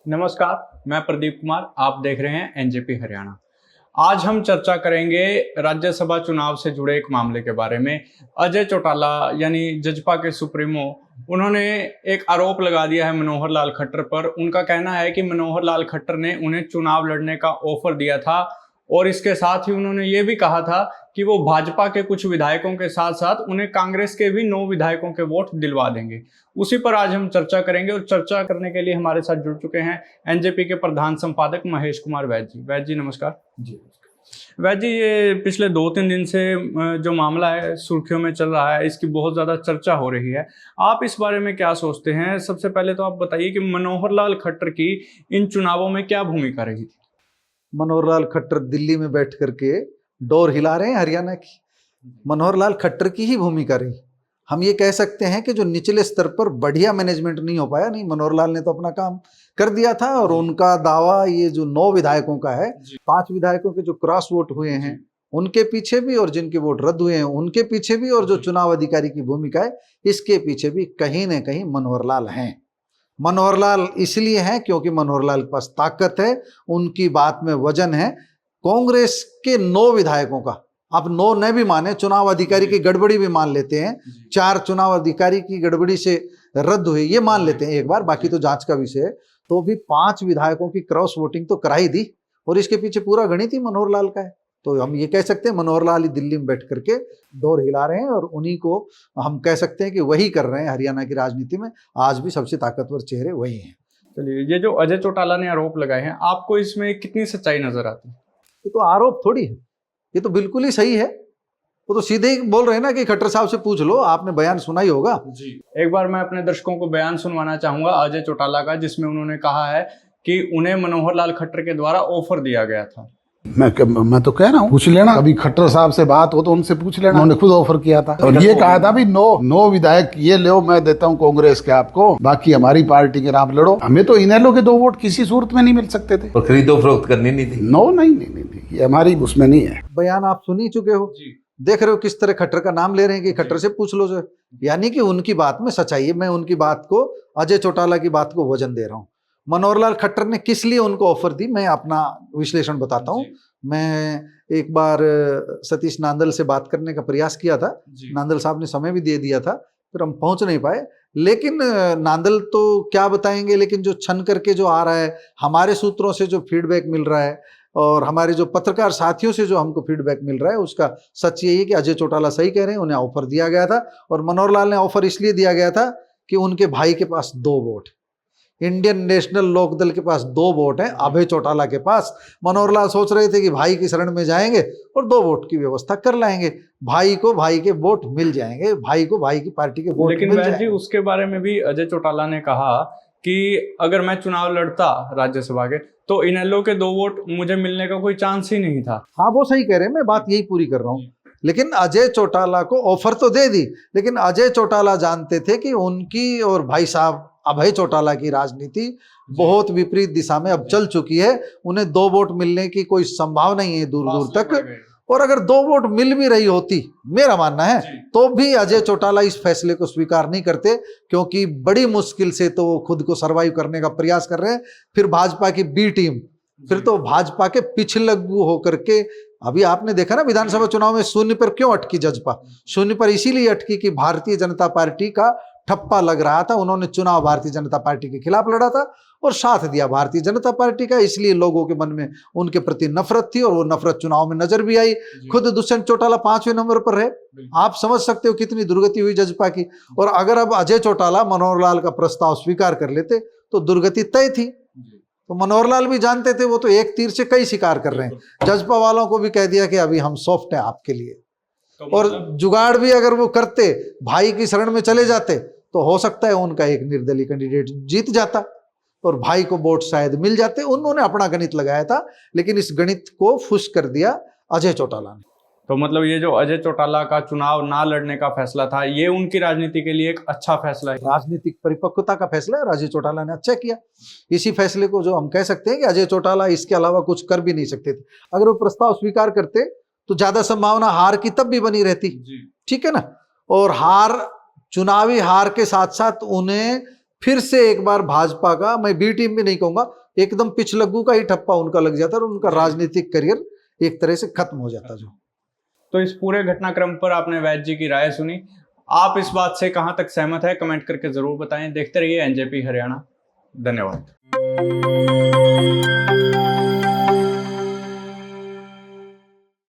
नमस्कार, मैं प्रदीप कुमार। आप देख रहे हैं एनजेपी हरियाणा। आज हम चर्चा करेंगे राज्यसभा चुनाव से जुड़े एक मामले के बारे में। अजय चौटाला यानी जजपा के सुप्रीमो, उन्होंने एक आरोप लगा दिया है मनोहर लाल खट्टर पर। उनका कहना है कि मनोहर लाल खट्टर ने उन्हें चुनाव लड़ने का ऑफर दिया था और इसके साथ ही उन्होंने ये भी कहा था कि वो भाजपा के कुछ विधायकों के साथ साथ उन्हें कांग्रेस के भी 9 विधायकों के वोट दिलवा देंगे। उसी पर आज हम चर्चा करेंगे और चर्चा करने के लिए हमारे साथ जुड़ चुके हैं एनजेपी के प्रधान संपादक महेश कुमार वैद जी। वैद जी नमस्कार। जी वैद जी, ये पिछले 2-3 दिन से जो मामला है सुर्खियों में चल रहा है, इसकी बहुत ज़्यादा चर्चा हो रही है। आप इस बारे में क्या सोचते हैं? सबसे पहले तो आप बताइए कि मनोहर लाल खट्टर की इन चुनावों में क्या भूमिका रही थी? मनोहर लाल खट्टर दिल्ली में बैठ करके डोर हिला रहे हैं हरियाणा की। मनोहर लाल खट्टर की ही भूमिका रही। हम ये कह सकते हैं कि जो निचले स्तर पर बढ़िया मैनेजमेंट नहीं हो पाया, नहीं, मनोहर लाल ने तो अपना काम कर दिया था। और उनका दावा ये जो 9 विधायकों का है, 5 विधायकों के जो क्रॉस वोट हुए हैं उनके पीछे भी, और जिनके वोट रद्द हुए हैं उनके पीछे भी, और जो चुनाव अधिकारी की भूमिका है इसके पीछे भी कहीं ना कहीं मनोहर लाल हैं। मनोहर लाल इसलिए हैं क्योंकि मनोहर लाल के पास ताकत है, उनकी बात में वजन है। कांग्रेस के 9 विधायकों का, आप 9 न भी माने, चुनाव अधिकारी की गड़बड़ी भी मान लेते हैं, 4 चुनाव अधिकारी की गड़बड़ी से रद्द हुए ये मान लेते हैं एक बार, बाकी तो जांच का विषय है। तो भी 5 विधायकों की क्रॉस वोटिंग तो कराई दी, और इसके पीछे पूरा गणित ही मनोहर लाल का है। तो हम ये कह सकते हैं मनोहर लाल ही दिल्ली में बैठ करके डोर हिला रहे हैं, और उन्हीं को हम कह सकते हैं कि वही कर रहे हैं हरियाणा की राजनीति में। आज भी सबसे ताकतवर चेहरे वही हैं। चलिए, ये जो अजय चौटाला ने आरोप लगाए हैं, आपको इसमें कितनी सच्चाई नजर आती है? ये तो आरोप थोड़ी है, ये तो बिल्कुल ही सही है। वो तो सीधे ही बोल रहे हैं ना कि खट्टर साहब से पूछ लो, आपने बयान सुना ही होगा। जी, एक बार मैं अपने दर्शकों को बयान सुनवाना चाहूंगा अजय चौटाला का, जिसमें उन्होंने कहा है कि उन्हें मनोहर लाल खट्टर के द्वारा ऑफर दिया गया था। मैं तो कह रहा हूँ, पूछ लेना, कभी खट्टर साहब से बात हो तो उनसे पूछ लेना। उन्होंने खुद ऑफर किया था और ये कहा था भी 9 विधायक ये लो, मैं देता हूँ कांग्रेस के आपको, बाकी हमारी पार्टी के आप लड़ो। हमें तो इनेलो के 2 वोट किसी सूरत में नहीं मिल सकते थे, और खरीदो फरोख्त करनी नहीं थी। नहीं, ये हमारी उसमें नहीं है। बयान आप सुन ही चुके हो, देख रहे हो किस तरह खट्टर का नाम ले रहे हैं कि खट्टर से पूछ लो जो, यानी कि उनकी बात में सच्चाई है। मैं उनकी बात को, अजय चौटाला की बात को वजन दे रहा हूँ। मनोहर लाल खट्टर ने किस लिए उनको ऑफर दी, मैं अपना विश्लेषण बताता हूँ। मैं एक बार सतीश नांदल से बात करने का प्रयास किया था, नांदल साहब ने समय भी दे दिया था, फिर हम पहुंच नहीं पाए। लेकिन नांदल तो क्या बताएंगे, लेकिन जो छन करके जो आ रहा है, हमारे सूत्रों से जो फीडबैक मिल रहा है और हमारे जो पत्रकार साथियों से जो हमको फीडबैक मिल रहा है, उसका सच यही है कि अजय चौटाला सही कह रहे हैं। उन्हें ऑफर दिया गया था, और मनोहर लाल ने ऑफर इसलिए दिया गया था कि उनके भाई के पास 2 वोट, इंडियन नेशनल लोकदल के पास 2 वोट हैं, अभय चौटाला के पास। मनोहर लाल सोच रहे थे कि भाई की शरण में जाएंगे और 2 वोट की व्यवस्था कर लाएंगे, भाई को भाई के वोट मिल जाएंगे, भाई को भाई की पार्टी के वोट मिल जाएंगे। लेकिन जी, उसके बारे में भी अजय चौटाला ने कहा कि अगर मैं चुनाव लड़ता राज्यसभा के तो इनेलो के 2 वोट मुझे मिलने का कोई चांस ही नहीं था। हाँ, वो सही कह रहे हैं, मैं बात यही पूरी कर रहा हूँ। लेकिन अजय चौटाला को ऑफर तो दे दी, लेकिन अजय चौटाला जानते थे कि उनकी और भाई साहब अभय चौटाला की राजनीति बहुत विपरीत दिशा में अब चल चुकी है। उन्हें 2 वोट मिलने की कोई संभावना नहीं है दूर दूर तक। और अगर 2 वोट मिल भी रही होती, मेरा मानना है, तो भी अजय चौटाला इस फैसले को स्वीकार नहीं करते, क्योंकि बड़ी मुश्किल से तो वो खुद को सरवाइव करने का प्रयास कर रहे हैं। फिर भाजपा की बी टीम, फिर तो भाजपा के पिछलग्गू होकर के, अभी आपने देखा ना विधानसभा चुनाव में शून्य पर क्यों अटकी जजपा? शून्य पर इसीलिए अटकी कि भारतीय जनता पार्टी का ठप्पा लग रहा था। उन्होंने चुनाव भारतीय जनता पार्टी के खिलाफ लड़ा था और साथ दिया भारतीय जनता पार्टी का, इसलिए लोगों के मन में उनके प्रति नफरत थी, और वो नफरत चुनाव में नजर भी आई। खुद दुष्यंत चौटाला 5वें नंबर पर रहे। आप समझ सकते हो कितनी दुर्गति हुई जजपा की। और अगर अब अजय चौटाला मनोहर लाल का प्रस्ताव स्वीकार कर लेते तो दुर्गति तय थी। तो मनोहर लाल भी जानते थे, वो तो एक तीर से कई शिकार कर रहे हैं। जजपा वालों को भी कह दिया कि अभी हम सॉफ्ट हैं आपके लिए। और जुगाड़ भी अगर वो करते, भाई की शरण में चले जाते, तो हो सकता है उनका एक निर्दलीय कैंडिडेट जीत जाता और भाई को वोट शायद मिल जाते। उन्होंने अपना गणित लगाया था, लेकिन इस गणित को फुस कर दिया अजय चौटाला ने। तो मतलब ये जो अजय चौटाला का चुनाव ना लड़ने का फैसला था, ये उनकी राजनीति के लिए एक अच्छा फैसला है, राजनीतिक परिपक्वता का फैसला है। अजय चौटाला ने अच्छा किया। इसी फैसले को जो हम कह सकते हैं कि अजय चौटाला इसके अलावा कुछ कर भी नहीं सकते थे। अगर वो प्रस्ताव स्वीकार करते तो ज्यादा संभावना हार की तब भी बनी रहती, ठीक है ना। और हार, चुनावी हार के साथ साथ उन्हें फिर से एक बार भाजपा का, मैं बी टीम भी नहीं कहूंगा, एकदम पिछलग्गू का ही ठप्पा उनका लग जाता और उनका राजनीतिक करियर एक तरह से खत्म हो जाता। जो तो इस पूरे घटनाक्रम पर आपने वैद्य जी की राय सुनी, आप इस बात से कहां तक सहमत है कमेंट करके जरूर बताएं। देखते रहिए एनजेपी हरियाणा। धन्यवाद।